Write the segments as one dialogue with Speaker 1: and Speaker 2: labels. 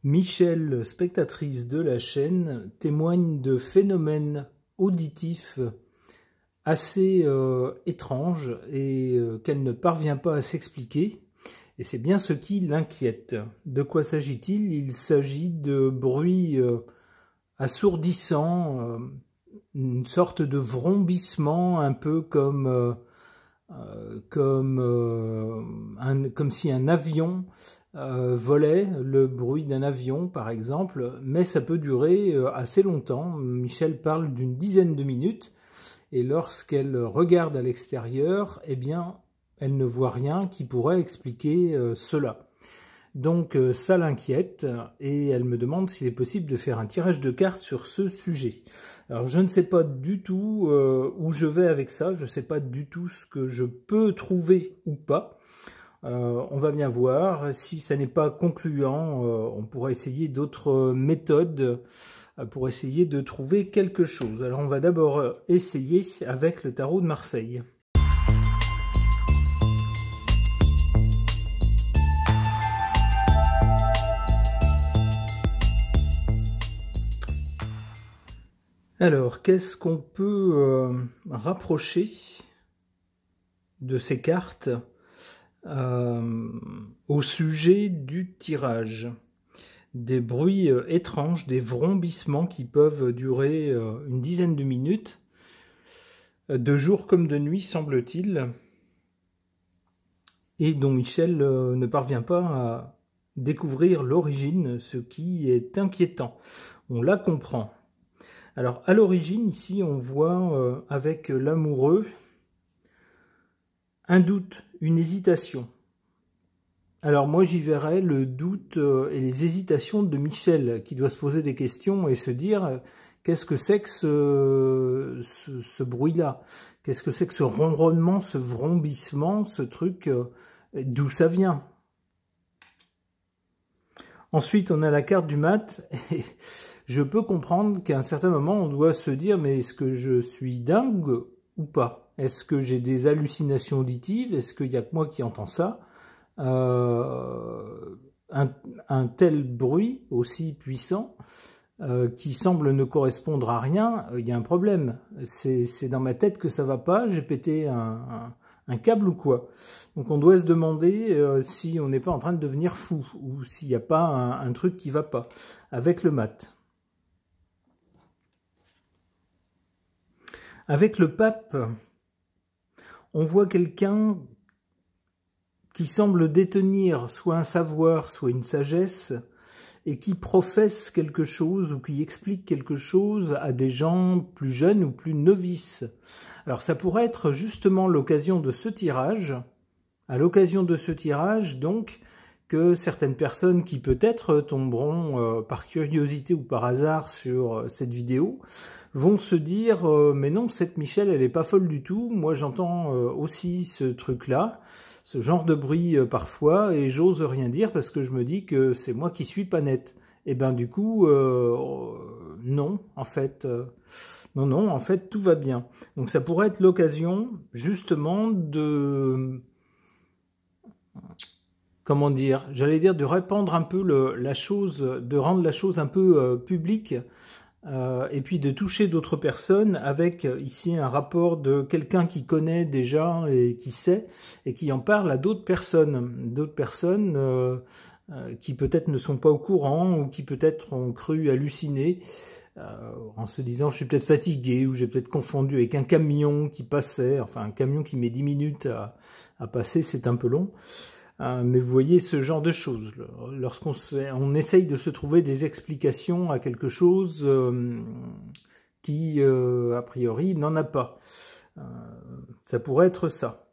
Speaker 1: Michel, spectatrice de la chaîne, témoigne de phénomènes auditifs assez étranges et qu'elle ne parvient pas à s'expliquer. Et c'est bien ce qui l'inquiète. De quoi s'agit-il? Il s'agit de bruits assourdissants, une sorte de vrombissement, un peu comme si un avion volait, le bruit d'un avion par exemple, mais ça peut durer assez longtemps. Michel parle d'une dizaine de minutes, et lorsqu'elle regarde à l'extérieur, eh bien, elle ne voit rien qui pourrait expliquer cela. Donc ça l'inquiète, et elle me demande s'il est possible de faire un tirage de cartes sur ce sujet. Alors je ne sais pas du tout où je vais avec ça, je ne sais pas du tout ce que je peux trouver ou pas. On va bien voir. Si ça n'est pas concluant, on pourra essayer d'autres méthodes pour essayer de trouver quelque chose. Alors on va d'abord essayer avec le tarot de Marseille. Alors, qu'est-ce qu'on peut rapprocher de ces cartes au sujet du tirage? Des bruits étranges, des vrombissements qui peuvent durer une dizaine de minutes, de jour comme de nuit semble-t-il, et dont Michel ne parvient pas à découvrir l'origine, ce qui est inquiétant. On la comprend. Alors, à l'origine, ici, on voit avec l'amoureux un doute, une hésitation. Alors, moi, j'y verrais le doute et les hésitations de Michel, qui doit se poser des questions et se dire qu'est-ce que c'est que ce bruit-là? Qu'est-ce que c'est que ce ronronnement, ce vrombissement, ce truc, d'où ça vient? Ensuite, on a la carte du mat. Et je peux comprendre qu'à un certain moment, on doit se dire, mais est-ce que je suis dingue ou pas? Est-ce que j'ai des hallucinations auditives? Est-ce qu'il n'y a que moi qui entends ça? Un tel bruit aussi puissant qui semble ne correspondre à rien, il y a un problème. C'est dans ma tête que ça va pas, j'ai pété un câble ou quoi? Donc on doit se demander si on n'est pas en train de devenir fou, ou s'il n'y a pas un truc qui va pas avec le mat. Avec le pape, on voit quelqu'un qui semble détenir soit un savoir, soit une sagesse, et qui professe quelque chose ou qui explique quelque chose à des gens plus jeunes ou plus novices. Alors ça pourrait être justement l'occasion de ce tirage, à l'occasion de ce tirage donc, que certaines personnes qui peut-être tomberont par curiosité ou par hasard sur cette vidéo vont se dire mais non, cette Michel elle est pas folle du tout, moi j'entends aussi ce truc-là, ce genre de bruit parfois, et j'ose rien dire parce que je me dis que c'est moi qui suis pas net. Et ben du coup, non, en fait, non, en fait, tout va bien. Donc ça pourrait être l'occasion, justement, de... Comment dire? J'allais dire de répandre un peu la chose, de rendre la chose un peu publique, et puis de toucher d'autres personnes avec ici un rapport de quelqu'un qui connaît déjà et qui sait et qui en parle à d'autres personnes qui peut-être ne sont pas au courant ou qui peut-être ont cru halluciner en se disant je suis peut-être fatigué ou j'ai peut-être confondu avec un camion qui passait, enfin un camion qui met 10 minutes à passer, c'est un peu long. Mais vous voyez ce genre de choses, lorsqu'on essaye de se trouver des explications à quelque chose qui, a priori, n'en a pas. Ça pourrait être ça.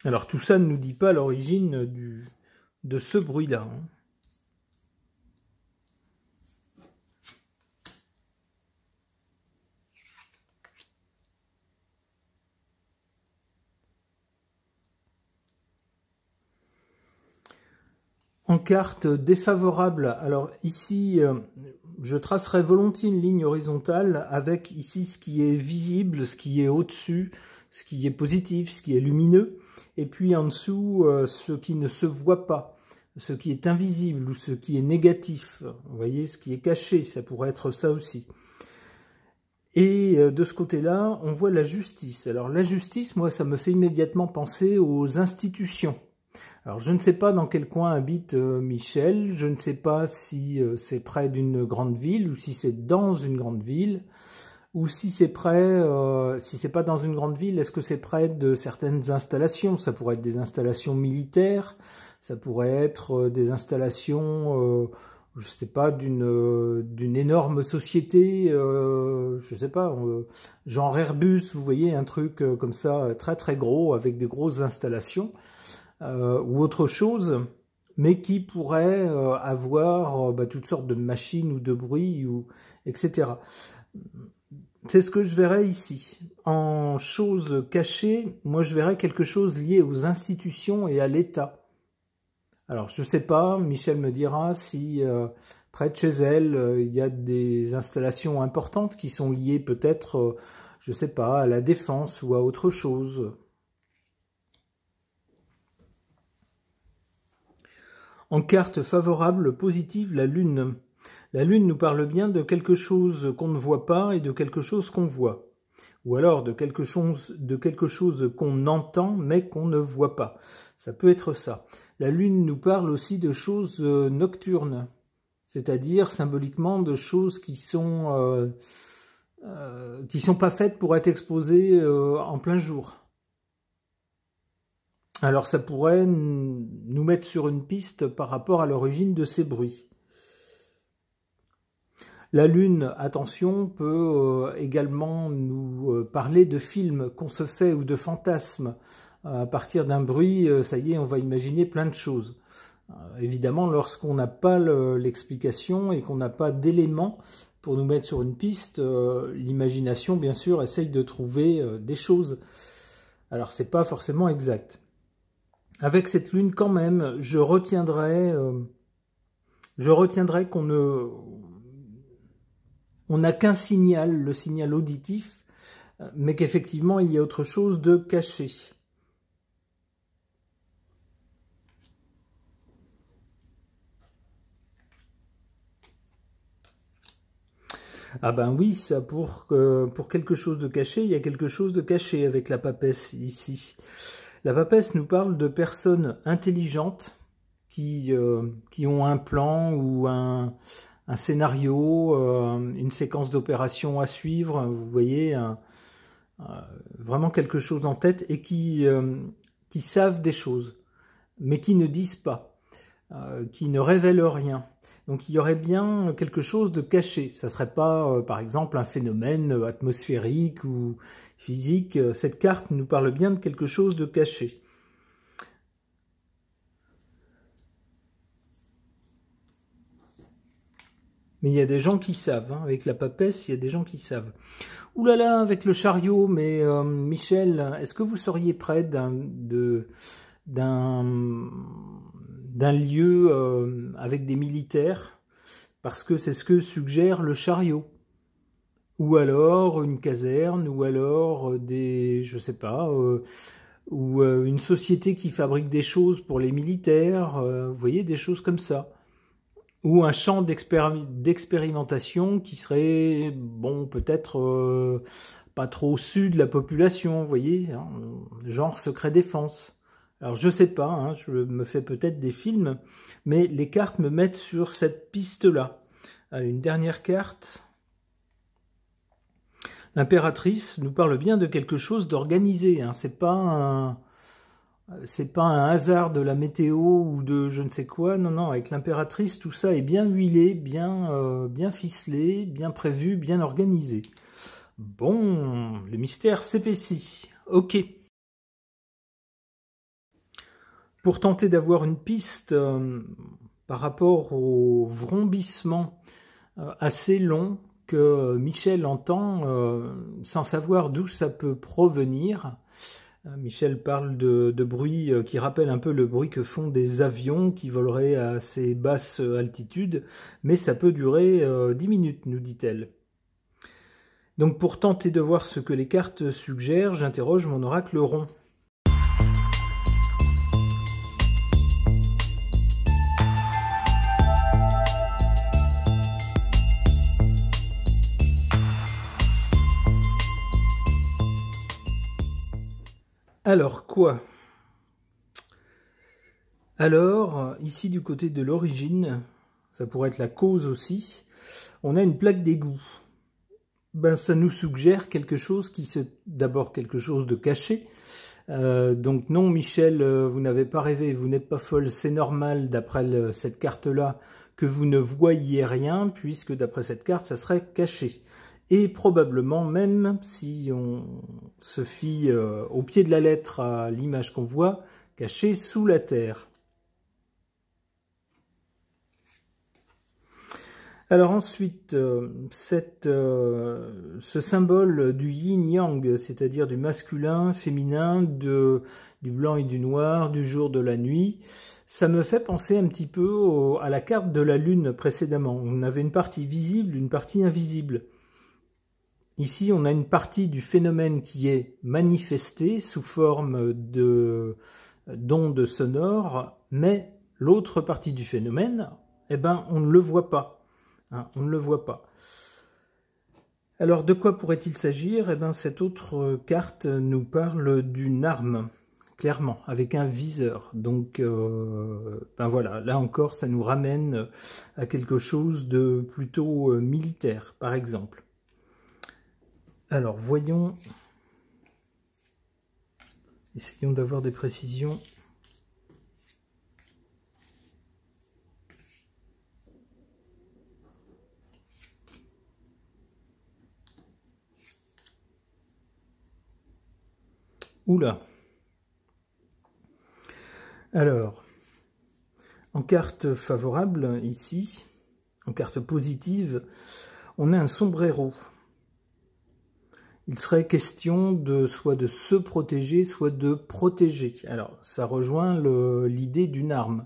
Speaker 1: Alors tout ça ne nous dit pas l'origine de ce bruit-là. En carte défavorable, alors ici, je tracerai volontiers une ligne horizontale avec ici ce qui est visible, ce qui est au-dessus, ce qui est positif, ce qui est lumineux. et puis en dessous, ce qui ne se voit pas, ce qui est invisible ou ce qui est négatif. Vous voyez, ce qui est caché, ça pourrait être ça aussi. Et de ce côté-là, on voit la justice. Alors la justice, moi, ça me fait immédiatement penser aux institutions. Alors je ne sais pas dans quel coin habite Michel, je ne sais pas si c'est près d'une grande ville ou si c'est dans une grande ville, ou si c'est près, si c'est pas dans une grande ville, est-ce que c'est près de certaines installations? Ça pourrait être des installations militaires, ça pourrait être des installations... je sais pas, d'une énorme société, je sais pas, genre Airbus, vous voyez, un truc comme ça, très très gros, avec des grosses installations, ou autre chose, mais qui pourrait avoir toutes sortes de machines ou de bruit, ou, etc. C'est ce que je verrais ici. En choses cachées, moi je verrais quelque chose lié aux institutions et à l'État. Alors, je ne sais pas, Michel me dira si près de chez elle, il y a des installations importantes qui sont liées peut-être, je ne sais pas, à la défense ou à autre chose. En carte favorable positive, la Lune. La Lune nous parle bien de quelque chose qu'on ne voit pas et de quelque chose qu'on voit. Ou alors de quelque chose qu'on entend mais qu'on ne voit pas. Ça peut être ça. La Lune nous parle aussi de choses nocturnes, c'est-à-dire symboliquement de choses qui sont pas faites pour être exposées en plein jour. Alors ça pourrait nous mettre sur une piste par rapport à l'origine de ces bruits. La Lune, attention, peut également nous parler de films qu'on se fait ou de fantasmes. À partir d'un bruit, ça y est, on va imaginer plein de choses. Évidemment, lorsqu'on n'a pas l'explication et qu'on n'a pas d'éléments pour nous mettre sur une piste, l'imagination, bien sûr, essaye de trouver des choses. Alors, c'est pas forcément exact. Avec cette lune, quand même, je retiendrai on n'a qu'un signal, le signal auditif, mais qu'effectivement, il y a autre chose de caché. Ah ben oui, ça pour quelque chose de caché, il y a quelque chose de caché avec la papesse ici. La papesse nous parle de personnes intelligentes qui ont un plan ou un scénario, une séquence d'opérations à suivre, vous voyez, vraiment quelque chose en tête et qui savent des choses, mais qui ne disent pas, qui ne révèlent rien. Donc il y aurait bien quelque chose de caché. Ça ne serait pas, par exemple, un phénomène atmosphérique ou physique. Cette carte nous parle bien de quelque chose de caché. Mais il y a des gens qui savent. Hein. Avec la papesse, il y a des gens qui savent. Ouh là là, avec le chariot, mais Michel, est-ce que vous seriez près d'un lieu avec des militaires, parce que c'est ce que suggère le chariot, ou alors une caserne, ou alors je sais pas, ou une société qui fabrique des choses pour les militaires, vous voyez, des choses comme ça, ou un champ d'expérimentation qui serait, bon, peut-être pas trop su de la population, vous voyez, hein, genre secret défense. Alors je sais pas, hein, je me fais peut-être des films, mais les cartes me mettent sur cette piste-là. Une dernière carte. L'impératrice nous parle bien de quelque chose d'organisé. Hein. C'est pas un hasard de la météo ou de je ne sais quoi. Non, non, avec l'impératrice, tout ça est bien huilé, bien ficelé, bien prévu, bien organisé. Bon, le mystère s'épaissit. Ok. Pour tenter d'avoir une piste par rapport au vrombissement assez long que Michel entend sans savoir d'où ça peut provenir. Michel parle de bruit qui rappelle un peu le bruit que font des avions qui voleraient à assez basse altitude, mais ça peut durer 10 minutes, nous dit-elle. Donc pour tenter de voir ce que les cartes suggèrent, j'interroge mon oracle rond. Alors, quoi? Alors, ici du côté de l'origine, ça pourrait être la cause aussi, on a une plaque d'égout. Ben, ça nous suggère quelque chose d'abord quelque chose de caché. Donc non, Michel, vous n'avez pas rêvé, vous n'êtes pas folle, c'est normal d'après cette carte-là que vous ne voyiez rien, puisque d'après cette carte, ça serait caché. Et probablement, même si on se fie au pied de la lettre à l'image qu'on voit, caché sous la terre. Alors ensuite, ce symbole du yin-yang, c'est-à-dire du masculin, féminin, du blanc et du noir, du jour, de la nuit, ça me fait penser un petit peu à la carte de la Lune précédemment. On avait une partie visible, une partie invisible. Ici, on a une partie du phénomène qui est manifestée sous forme d'ondes sonores, mais l'autre partie du phénomène, eh ben, on ne le voit pas. Hein, on ne le voit pas. Alors, de quoi pourrait-il s'agir? Eh bien, cette autre carte nous parle d'une arme, clairement, avec un viseur. Donc, ben voilà, là encore, ça nous ramène à quelque chose de plutôt militaire, par exemple. Alors, voyons. Essayons d'avoir des précisions. Oula. Alors, en carte favorable, ici, en carte positive, on a un sombrero. Il serait question soit de se protéger, soit de protéger. Alors, ça rejoint l'idée d'une arme.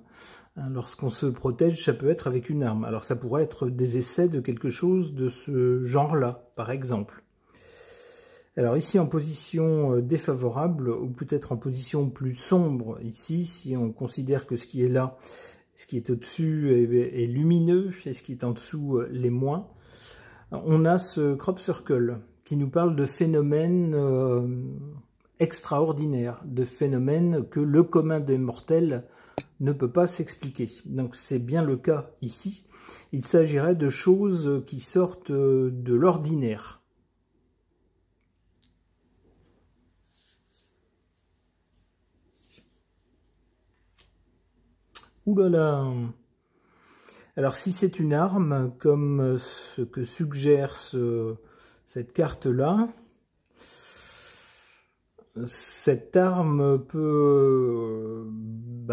Speaker 1: Lorsqu'on se protège, ça peut être avec une arme. Alors, ça pourrait être des essais de quelque chose de ce genre-là, par exemple. Alors ici en position défavorable, ou peut-être en position plus sombre, ici, si on considère que ce qui est là, ce qui est au-dessus est lumineux, et ce qui est en dessous l'est moins, on a ce crop circle qui nous parle de phénomènes extraordinaires, de phénomènes que le commun des mortels ne peut pas s'expliquer. Donc c'est bien le cas ici. Il s'agirait de choses qui sortent de l'ordinaire. Ouh là là. Alors si c'est une arme, comme ce que suggère cette carte-là, cette arme peut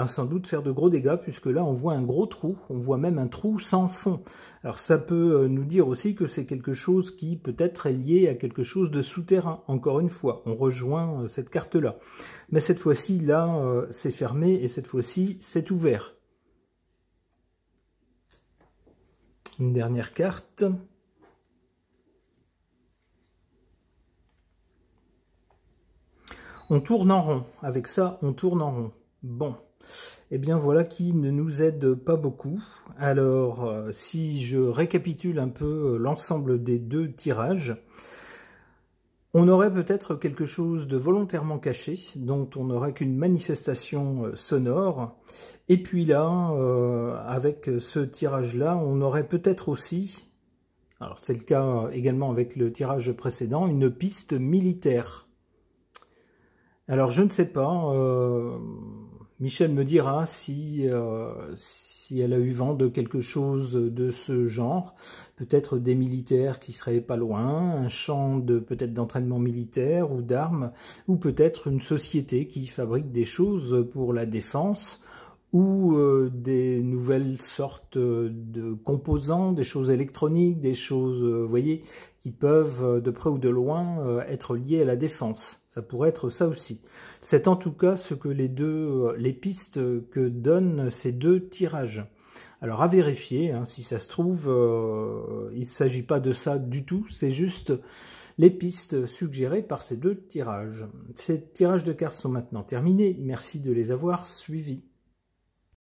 Speaker 1: sans doute faire de gros dégâts, puisque là on voit un gros trou, on voit même un trou sans fond. Alors ça peut nous dire aussi que c'est quelque chose qui peut-être est lié à quelque chose de souterrain. Encore une fois, on rejoint cette carte-là. Mais cette fois-ci, là, c'est fermé, et cette fois-ci, c'est ouvert. Une dernière carte. On tourne en rond. Avec ça, on tourne en rond. Bon. Eh bien, voilà qui ne nous aide pas beaucoup. Alors, si je récapitule un peu l'ensemble des deux tirages, on aurait peut-être quelque chose de volontairement caché, dont on n'aurait qu'une manifestation sonore. Et puis là, avec ce tirage-là, on aurait peut-être aussi, alors c'est le cas également avec le tirage précédent, une piste militaire. Alors je ne sais pas, Michel me dira si elle a eu vent de quelque chose de ce genre, peut-être des militaires qui seraient pas loin, un champ peut-être d'entraînement militaire ou d'armes, ou peut-être une société qui fabrique des choses pour la défense, ou des nouvelles sortes de composants, des choses électroniques, des choses, vous voyez, qui peuvent de près ou de loin être liées à la défense. Ça pourrait être ça aussi. C'est en tout cas ce que les pistes que donnent ces deux tirages. Alors à vérifier, hein, si ça se trouve, il ne s'agit pas de ça du tout, c'est juste les pistes suggérées par ces deux tirages. Ces tirages de cartes sont maintenant terminés, merci de les avoir suivis.